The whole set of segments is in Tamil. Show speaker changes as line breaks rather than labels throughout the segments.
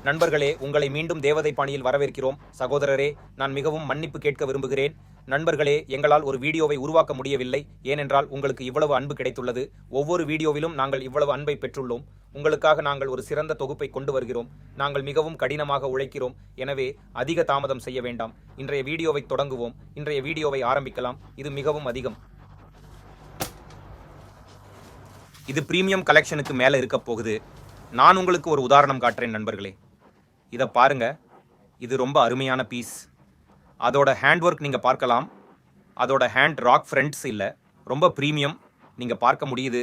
நண்பர்களே, உங்களை மீண்டும் தேவதை பாணியில் வரவேற்கிறோம். சகோதரரே, நான் மிகவும் மன்னிப்பு கேட்க விரும்புகிறேன். நண்பர்களே, எங்களால் ஒரு வீடியோவை உருவாக்க முடியவில்லை. ஏனென்றால் உங்களுக்கு இவ்வளவு அன்பு கிடைத்துள்ளது. ஒவ்வொரு வீடியோவிலும் நாங்கள் இவ்வளவு அன்பை பெற்றுள்ளோம். உங்களுக்காக நாங்கள் ஒரு சிறந்த தொகுப்பை கொண்டு வருகிறோம். நாங்கள் மிகவும் கடினமாக உழைக்கிறோம். எனவே அதிக தாமதம் செய்ய வேண்டாம். இன்றைய வீடியோவை தொடங்குவோம். இன்றைய வீடியோவை ஆரம்பிக்கலாம். இது மிகவும் அதிகம். இது பிரீமியம் கலெக்ஷனுக்கு மேலே இருக்க போகுது. நான் உங்களுக்கு ஒரு உதாரணம் காட்டுறேன் நண்பர்களே. இதை பாருங்க, இது ரொம்ப அருமையான பீஸ். அதோட ஹேண்ட் ஒர்க் நீங்கள் பார்க்கலாம். அதோட ஹேண்ட் ராக் ஃப்ரண்ட்ஸ் இல்லை, ரொம்ப ப்ரீமியம். நீங்கள் பார்க்க முடியுது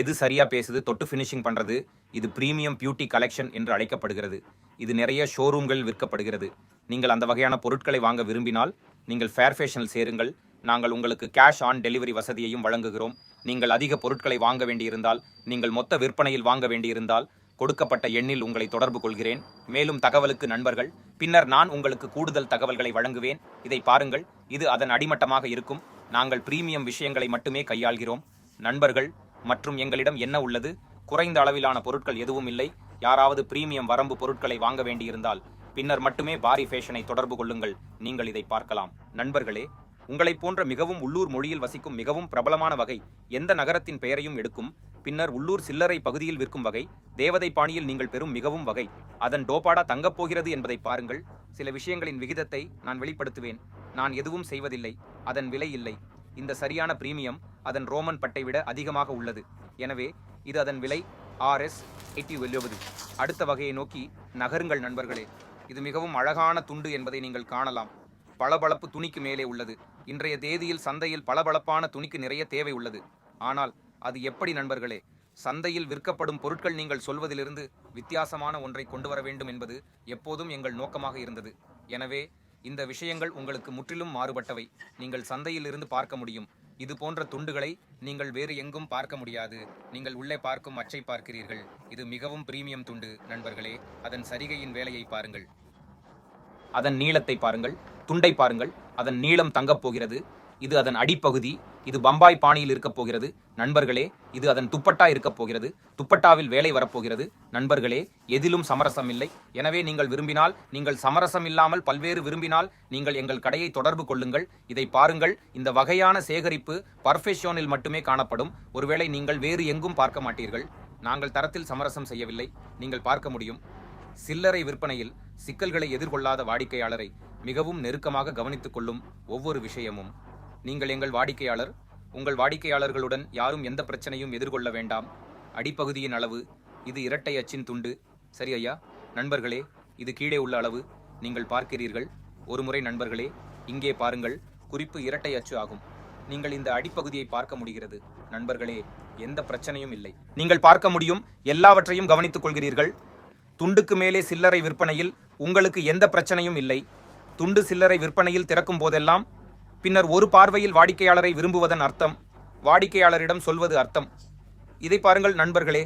எது சரியாக பேசுது. தொட்டு ஃபினிஷிங் பண்ணுறது. இது ப்ரீமியம் பியூட்டி கலெக்ஷன் என்று அழைக்கப்படுகிறது. இது நிறைய ஷோரூம்கள் விற்கப்படுகிறது. நீங்கள் அந்த வகையான பொருட்களை வாங்க விரும்பினால் நீங்கள் ஃபேர் ஃபேஷனில் சேருங்கள். நாங்கள் உங்களுக்கு கேஷ் ஆன் டெலிவரி வசதியையும் வழங்குகிறோம். நீங்கள் அதிக பொருட்களை வாங்க வேண்டியிருந்தால், நீங்கள் மொத்த விற்பனையில் வாங்க வேண்டியிருந்தால் கொடுக்கப்பட்ட எண்ணில் உங்களை தொடர்பு கொள்கிறேன். மேலும் தகவலுக்கு நண்பர்கள், பின்னர் நான் உங்களுக்கு கூடுதல் தகவல்களை வழங்குவேன். இதை பாருங்கள், இது அதன் அடிமட்டமாக இருக்கும். நாங்கள் பிரீமியம் விஷயங்களை மட்டுமே கையாள்கிறோம் நண்பர்கள். மற்றும் எங்களிடம் என்ன உள்ளது? குறைந்த அளவிலான பொருட்கள் எதுவும் இல்லை. யாராவது பிரீமியம் வரம்பு பொருட்களை வாங்க வேண்டியிருந்தால் பின்னர் மட்டுமே பாரி ஃபேஷனை தொடர்பு கொள்ளுங்கள். நீங்கள் இதை பார்க்கலாம் நண்பர்களே. உங்களைப் போன்ற மிகவும் உள்ளூர் மொழியில் வசிக்கும் மிகவும் பிரபலமான வகை எந்த நகரத்தின் பெயரையும் எடுக்கும். பின்னர் உள்ளூர் சில்லறை பகுதியில் விற்கும் வகை, தேவதை பாணியில் நீங்கள் பெறும் மிகவும் வகை, அதன் டோபாடா தங்கப் போகிறது என்பதை பாருங்கள். சில விஷயங்களின் விகிதத்தை நான் வெளிப்படுத்துவேன். நான் எதுவும் செய்வதில்லை. அதன் விலை இல்லை. இந்த சரியான பிரீமியம் அதன் ரோமன் பட்டை விட அதிகமாக உள்ளது. எனவே இது அதன் விலை Rs80. அடுத்த வகையை நோக்கி நகருங்கள் நண்பர்களே. இது மிகவும் அழகான துண்டு என்பதை நீங்கள் காணலாம். பளபளப்பு துணிக்கு மேலே உள்ளது. இன்றைய தேதியில் சந்தையில் பளபளப்பான துணிக்கு நிறைய தேவை உள்ளது. ஆனால் அது எப்படி நண்பர்களே? சந்தையில் விற்கப்படும் பொருட்கள் நீங்கள் சொல்வதிலிருந்து வித்தியாசமான ஒன்றை கொண்டு வர வேண்டும் என்பது எப்போதும் எங்கள் நோக்கமாக இருந்தது. எனவே இந்த விஷயங்கள் உங்களுக்கு முற்றிலும் மாறுபட்டவை. நீங்கள் சந்தையில் இருந்து பார்க்க முடியும். இது போன்ற துண்டுகளை நீங்கள் வேறு எங்கும் பார்க்க முடியாது. நீங்கள் உள்ளே பார்க்கும் அச்சை பார்க்கிறீர்கள். இது மிகவும் பிரீமியம் துண்டு நண்பர்களே. அதன் சரிகையின் வேலையை பாருங்கள். அதன் நீளத்தை பாருங்கள். துண்டை பாருங்கள். அதன் நீளம் தங்கப் போகிறது. இது அதன் அடிப்பகுதி. இது பம்பாய் பாணியில் இருக்கப் போகிறது நண்பர்களே. இது அதன் துப்பட்டா இருக்கப் போகிறது. துப்பட்டாவில் வேலை வரப்போகிறது நண்பர்களே. எதிலும் சமரசம் இல்லை. எனவே நீங்கள் விரும்பினால், நீங்கள் சமரசம் இல்லாமல் பல்வேறு விரும்பினால் நீங்கள் எங்கள் கடையை தொடர்பு கொள்ளுங்கள். இதை பாருங்கள். இந்த வகையான சேகரிப்பு பர்ஃபெக்ஷனில் மட்டுமே காணப்படும். ஒருவேளை நீங்கள் வேறு எங்கும் பார்க்க மாட்டீர்கள். நாங்கள் தரத்தில் சமரசம் செய்யவில்லை. நீங்கள் பார்க்க முடியும். சில்லறை விற்பனையில் சிக்கல்களை எதிர்கொள்ளாத வாடிக்கையாளரை மிகவும் நெருக்கமாக கவனித்துக் கொள்ளும் ஒவ்வொரு விஷயமும். நீங்கள் எங்கள் வாடிக்கையாளர். உங்கள் வாடிக்கையாளர்களுடன் யாரும் எந்த பிரச்சனையும் எதிர்கொள்ள வேண்டாம். அடிப்பகுதியின் அளவு இது இரட்டை அச்சின் துண்டு. சரி ஐயா. நண்பர்களே, இது கீழே உள்ள அளவு நீங்கள் பார்க்கிறீர்கள். ஒரு முறை நண்பர்களே, இங்கே பாருங்கள். குறிப்பு இரட்டை அச்சு ஆகும். நீங்கள் இந்த அடிப்பகுதியை பார்க்க முடிகிறது நண்பர்களே. எந்த பிரச்சனையும் இல்லை. நீங்கள் பார்க்க முடியும். எல்லாவற்றையும் கவனித்துக் கொள்கிறீர்கள். துண்டுக்கு மேலே சில்லறை விற்பனையில் உங்களுக்கு எந்த பிரச்சனையும் இல்லை. துண்டு சில்லறை விற்பனையில் திறக்கும் போதெல்லாம் பின்னர் ஒரு பார்வையில் வாடிக்கையாளரை விரும்புவதன் அர்த்தம், வாடிக்கையாளரிடம் சொல்வது அர்த்தம். இதை பாருங்கள் நண்பர்களே.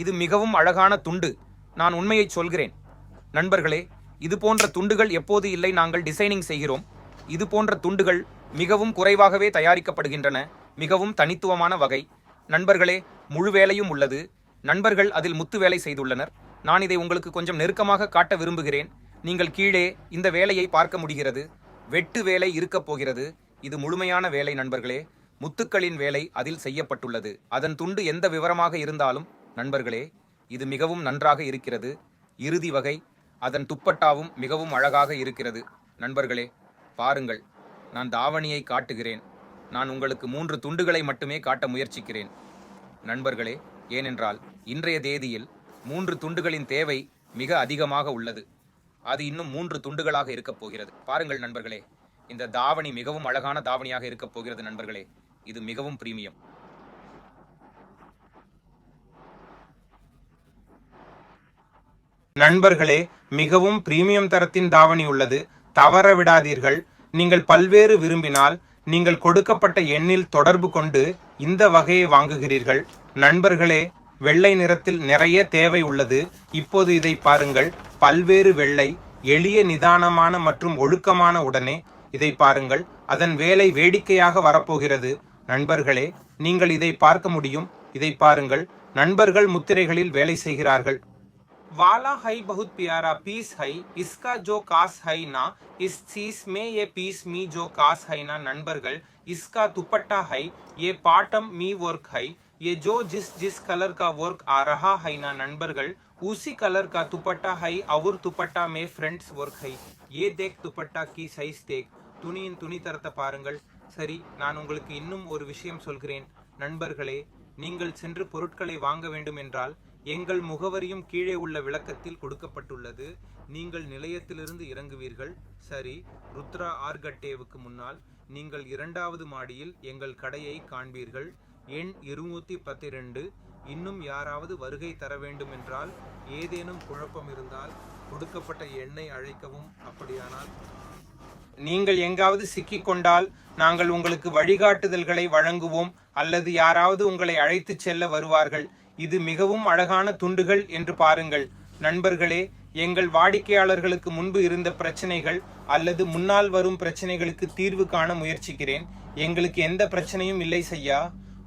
இது மிகவும் அழகான துண்டு. நான் உண்மையை சொல்கிறேன் நண்பர்களே. இது போன்ற துண்டுகள் எப்போது இல்லை. நாங்கள் டிசைனிங் செய்கிறோம். இது போன்ற துண்டுகள் மிகவும் குறைவாகவே தயாரிக்கப்படுகின்றன. மிகவும் தனித்துவமான வகை நண்பர்களே. முழு வேலையும் உள்ளது. நண்பர்கள் அதில் முத்து வேலை செய்துள்ளனர். நான் இதை உங்களுக்கு கொஞ்சம் நெருக்கமாக காட்ட விரும்புகிறேன். நீங்கள் கீழே இந்த வேலையை பார்க்க முடிகிறது. வெட்டு வேலை இருக்கப் போகிறது. இது முழுமையான வேலை நண்பர்களே. முத்துக்களின் வேலை அதில் செய்யப்பட்டுள்ளது. அதன் துண்டு எந்த விவரமாக இருந்தாலும் நண்பர்களே, இது மிகவும் நன்றாக இருக்கிறது. இறுதி வகை. அதன் துப்பட்டாவும் மிகவும் அழகாக இருக்கிறது நண்பர்களே. பாருங்கள், நான் தாவணியை காட்டுகிறேன். நான் உங்களுக்கு 3 துண்டுகளை மட்டுமே காட்ட முயற்சிக்கிறேன் நண்பர்களே. ஏனென்றால் இன்றைய தேதியில் 3 துண்டுகளின் தேவை மிக அதிகமாக உள்ளது. அது இன்னும் 3 துண்டுகளாக இருக்கப் போகிறது. பாருங்கள் நண்பர்களே, இந்த தாவணி மிகவும் அழகான தாவணியாக இருக்கப் போகிறது நண்பர்களே. இது மிகவும் பிரீமியம். நண்பர்களே, மிகவும் பிரீமியம் தரத்தின் தாவணி உள்ளது. தவற விடாதீர்கள். நீங்கள் பல்வேறு விரும்பினால் நீங்கள் கொடுக்கப்பட்ட எண்ணில் தொடர்பு கொண்டு இந்த வகையை வாங்குகிறீர்கள் நண்பர்களே. வெள்ளை நிறத்தில் நிறைய தேவை உள்ளது. இப்போது இதை பாருங்கள். பல்வேறு வெள்ளை, எளிய, நிதானமான மற்றும் ஒழுக்கமான உடனே இதை பாருங்கள். அதன் வேலை வேடிக்கையாக வரப்போகிறது நண்பர்களே. நீங்கள் இதை பார்க்க முடியும். இதை பாருங்கள். நண்பர்கள் முத்திரைகளில் வேலை செய்கிறார்கள். वाला है बहुत प्यारा पीस है इसका जो कास है ना इस चीज में ये पीस मी जो कास है ना नண்பர்கள் इसका दुपट्टा है ये पाटम मी वर्क है ये जो जिस जिस कलर का वर्क आ रहा है ना नண்பர்கள் उसी कलर का दुपट्टा है और दुपट्टा में फ्रेंड्स वर्क है ये देख दुपट्टा की साइज देख துணியின் துணி தரத்தை பாருங்கள். சரி, நான் உங்களுக்கு இன்னும் ஒரு விஷயம் சொல்கிறேன் நண்பர்களே. நீங்கள் சென்று பொருட்களை வாங்க வேண்டும் என்றால் எங்கள் முகவரியும் கீழே உள்ள விளக்கத்தில் கொடுக்கப்பட்டுள்ளது. நீங்கள் நிலையத்திலிருந்து இறங்குவீர்கள். சரி, ருத்ரா ஆர்கட்டேவுக்கு முன்னால் நீங்கள் 2வது மாடியில் எங்கள் கடையை காண்பீர்கள். எண் 212. இன்னும் யாராவது வருகை தர வேண்டும் என்றால் ஏதேனும் குழப்பம் இருந்தால் கொடுக்கப்பட்ட எண்ணை அழைக்கவும். அப்படியானால் நீங்கள் எங்காவது சிக்கிக்கொண்டால் நாங்கள் உங்களுக்கு வழிகாட்டுதல்களை வழங்குவோம் அல்லது யாராவது உங்களை அழைத்து செல்ல வருவார்கள். இது மிகவும் அழகான துண்டுகள் என்று பாருங்கள் நண்பர்களே. எங்கள் வாடிக்கையாளர்களுக்கு முன்பு இருந்த பிரச்சனைகள் அல்லது முன்னால் வரும் பிரச்சனைகளுக்கு தீர்வு காண முயற்சிக்கிறேன். எங்களுக்கு எந்த பிரச்சனையும் இல்லை செய்யா.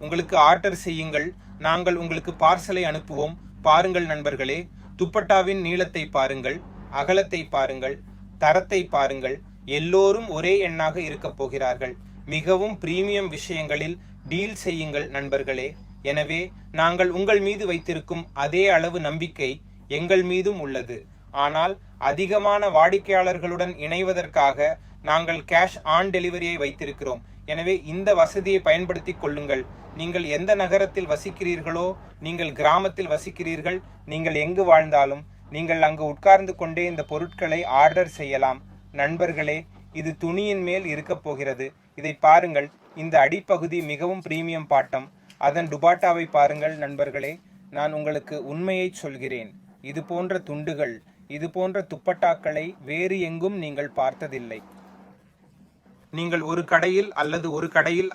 உங்களுக்கு ஆர்டர் செய்யுங்கள், நாங்கள் உங்களுக்கு பார்சலை அனுப்புவோம். பாருங்கள் நண்பர்களே, துப்பட்டாவின் நீளத்தை பாருங்கள், அகலத்தை பாருங்கள், தரத்தை பாருங்கள். எல்லோரும் ஒரே எண்ணாக இருக்க போகிறார்கள். மிகவும் பிரீமியம் விஷயங்களில் டீல் செய்யுங்கள் நண்பர்களே. எனவே நாங்கள் உங்கள் மீது வைத்திருக்கும் அதே அளவு நம்பிக்கை எங்கள் மீதும் உள்ளது. ஆனால் அதிகமான வாடிக்கையாளர்களுடன் இணைவதற்காக நாங்கள் கேஷ் ஆன் டெலிவரியை வைத்திருக்கிறோம். எனவே இந்த வசதியை பயன்படுத்தி கொள்ளுங்கள். நீங்கள் எந்த நகரத்தில் வசிக்கிறீர்களோ, நீங்கள் கிராமத்தில் வசிக்கிறீர்கள், நீங்கள் எங்கு வாழ்ந்தாலும் நீங்கள் அங்கு உட்கார்ந்து கொண்டே இந்த பொருட்களை ஆர்டர் செய்யலாம். நண்பர்களே, இது துணியின் மேல் இருக்க போகிறது. இதை பாருங்கள். இந்த அடிப்பகுதி மிகவும் பிரீமியம் பாட்டம். அதன் டுபாட்டாவை பாருங்கள் நண்பர்களே. நான் உங்களுக்கு உண்மையை சொல்கிறேன், இது போன்ற துண்டுகள், இது போன்ற துப்பட்டாக்களை வேறு எங்கும் நீங்கள் பார்த்ததில்லை. நீங்கள் ஒரு கடையில்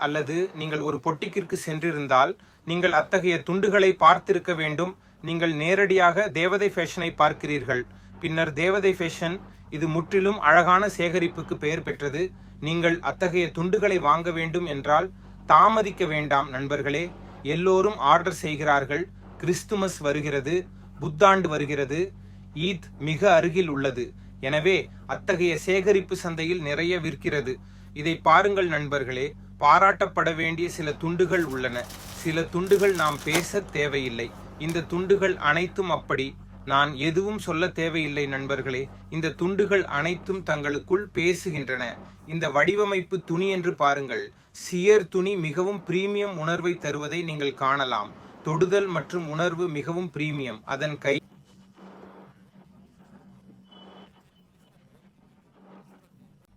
அல்லது நீங்கள் ஒரு பொட்டிக்கிற்கு சென்றிருந்தால் நீங்கள் அத்தகைய துண்டுகளை பார்த்திருக்க வேண்டும். நீங்கள் நேரடியாக தேவதை ஃபேஷனை பார்க்கிறீர்கள். பின்னர் தேவதை ஃபேஷன் இது முற்றிலும் அழகான சேகரிப்புக்கு பெயர் பெற்றது. நீங்கள் அத்தகைய துண்டுகளை வாங்க வேண்டும் என்றால் தாமதிக்க வேண்டாம் நண்பர்களே. எல்லோரும் ஆர்டர் செய்கிறார்கள். கிறிஸ்துமஸ் வருகிறது, புத்தாண்டு வருகிறது, ஈத் மிக அருகில் உள்ளது. எனவே அத்தகைய சேகரிப்பு சந்தையில் நிறைய விற்கிறது. இதை பாருங்கள் நண்பர்களே. பாராட்டப்பட வேண்டிய சில துண்டுகள் உள்ளன. சில துண்டுகள் நாம் பேச தேவையில்லை. இந்த துண்டுகள் அனைத்தும் அப்படி. நான் எதுவும் சொல்ல தேவையில்லை நண்பர்களே. இந்த துண்டுகள் அனைத்தும் தங்களுக்குள் பேசுகின்றன. இந்த வடிவமைப்பு துணி என்று பாருங்கள். சியர் துணி மிகவும் பிரீமியம் உணர்வை தருவதை நீங்கள் காணலாம். தொடுதல் மற்றும் உணர்வு மிகவும் பிரீமியம். அதன் கை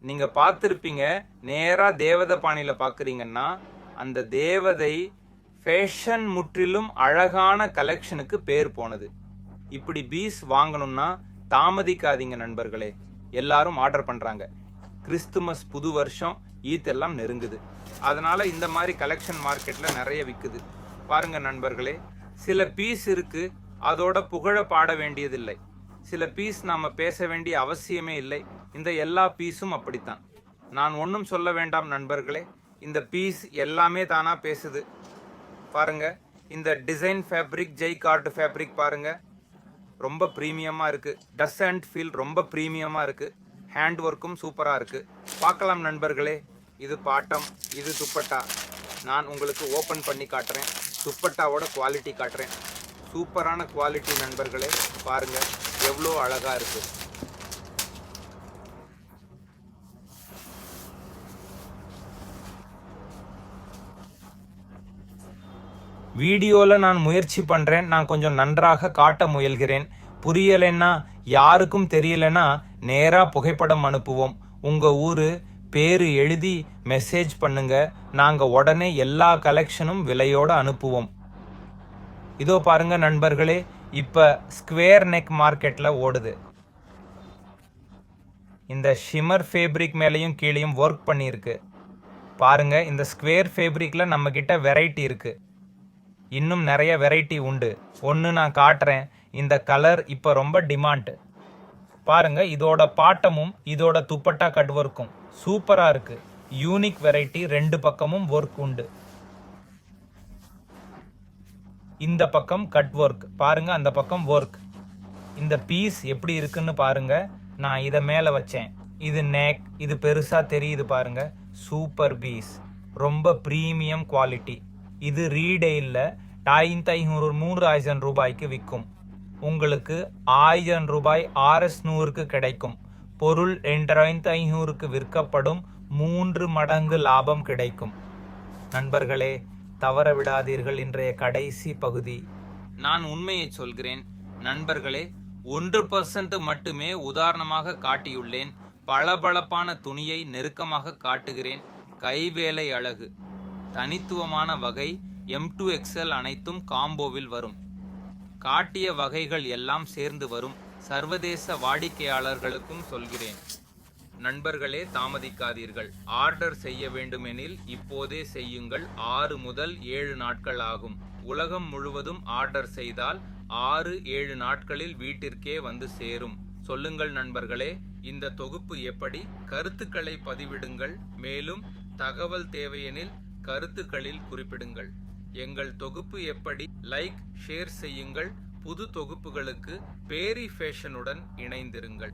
நீங்க பார்த்திருப்பீங்க. நேரா தேவதை பாணியில பாக்குறீங்கன்னா அந்த தேவதை ஃபேஷன் முற்றிலும் அழகான கலெக்ஷனுக்கு பேர் போனது. இப்படி பீஸ் வாங்கணும்னா தாமதிக்காதீங்க நண்பர்களே. எல்லாரும் ஆர்டர் பண்றாங்க. கிறிஸ்துமஸ், புது வருஷம், ஈத் எல்லாம் நெருங்குது. அதனால இந்த மாதிரி கலெக்ஷன் மார்க்கெட்ல நிறைய விற்குது. பாருங்க நண்பர்களே, சில பீஸ் இருக்கு, அதோட புகழ பாட வேண்டியதில்லை. சில பீஸ் நாம பேச வேண்டிய அவசியமே இல்லை. இந்த எல்லா பீஸும் அப்படித்தான். நான் ஒன்றும் சொல்ல வேண்டாம் நண்பர்களே. இந்த பீஸ் எல்லாமே தானா பேசுது. பாருங்க, இந்த டிசைன் ஃபேப்ரிக், ஜெய்கார்டு ஃபேப்ரிக் பாருங்க, ரொம்ப ப்ரீமியமாக இருக்குது. டஸ் அண்ட் ஃபீல் ரொம்ப ப்ரீமியமாக இருக்குது. ஹேண்ட் ஒர்க்கும் சூப்பராக இருக்குது. பார்க்கலாம் நண்பர்களே. இது பாட்டம், இது துப்பட்டா. நான் உங்களுக்கு ஓப்பன் பண்ணி காட்டுறேன். துப்பட்டாவோட குவாலிட்டி காட்டுறேன். சூப்பரான குவாலிட்டி நண்பர்களே. பாருங்கள் எவ்வளோ அழகாக இருக்குது. வீடியோவில் நான் முயற்சி பண்ணுறேன். நான் கொஞ்சம் நன்றாக காட்ட முயல்கிறேன். புரியலைன்னா, யாருக்கும் தெரியலைன்னா நேராக புகைப்படம் அனுப்புவோம். உங்கள் ஊர் பேர் எழுதி மெசேஜ் பண்ணுங்க. நாங்கள் உடனே எல்லா கலெக்ஷனும் விலையோடு அனுப்புவோம். இதோ பாருங்க நண்பர்களே, இப்போ ஸ்கொயர் நெக் மார்க்கெட்டில் ஓடுது. இந்த ஷிமர் ஃபேப்ரிக் மேலேயும் கீழேயும் ஒர்க் பண்ணியிருக்கு. பாருங்க, இந்த ஸ்கொயர் ஃபேப்ரிக்கில் நம்மக்கிட்ட வெரைட்டி இருக்குது. இன்னும் நிறைய வெரைட்டி உண்டு. ஒன்று நான் காட்டுறேன். இந்த கலர் இப்போ ரொம்ப டிமாண்ட். பாருங்க, இதோட பாட்டமும் இதோட துப்பட்டா கட் ஒர்க்கும் சூப்பராக இருக்குது. Unique variety. 2 பக்கமும் ஒர்க் உண்டு. இந்த பக்கம் கட் ஒர்க் பாருங்க, அந்த பக்கம் ஒர்க்.
இந்த பீஸ் எப்படி இருக்குன்னு பாருங்க. நான் இதை மேலே வச்சேன். இது நெக், இது பெருசா தெரியுது பாருங்க. சூப்பர் பீஸ், ரொம்ப ப்ரீமியம் குவாலிட்டி. இது ரீடெயிலில் 2500 ரூபாய்க்கு விற்கும். உங்களுக்கு 1000 ரூபாய் RS100க்கு கிடைக்கும். பொருள் 2500க்கு விற்கப்படும். 3 மடங்கு லாபம் கிடைக்கும். நண்பர்களே, தவற விடாதீர்கள் இன்றைய கடைசி பகுதி. நான் உண்மையை சொல்கிறேன் நண்பர்களே, 1% மட்டுமே உதாரணமாக காட்டியுள்ளேன். பளபளப்பான துணியை நெருக்கமாக காட்டுகிறேன். கைவேலை அழகு, தனித்துவமான வகை M2XL அனைத்தும் காம்போவில் வரும். காட்டிய வகைகள் எல்லாம் சேர்ந்து வரும். சர்வதேச வாடிக்கையாளர்களுக்கும் சொல்கிறேன். நண்பர்களே, தாமதிக்காதீர்கள். ஆர்டர் செய்ய வேண்டுமெனில் இப்போதே செய்யுங்கள். 6 முதல் 7 நாட்கள் ஆகும். உலகம் முழுவதும் ஆர்டர் செய்தால் 6-7 நாட்களில் வீட்டிற்கே வந்து சேரும். சொல்லுங்கள் நண்பர்களே, இந்த தொகுப்பு எப்படி? கருத்துக்களை பதிவிடுங்கள். மேலும் தகவல் தேவையெனில் கருத்துக்களில் குறிப்பிடுங்கள். எங்கள் தொகுப்பு எப்படி? லைக், ஷேர் செய்யுங்கள். புது தொகுப்புகளுக்கு பேரி ஃபேஷனுடன் இணைந்திருங்கள்.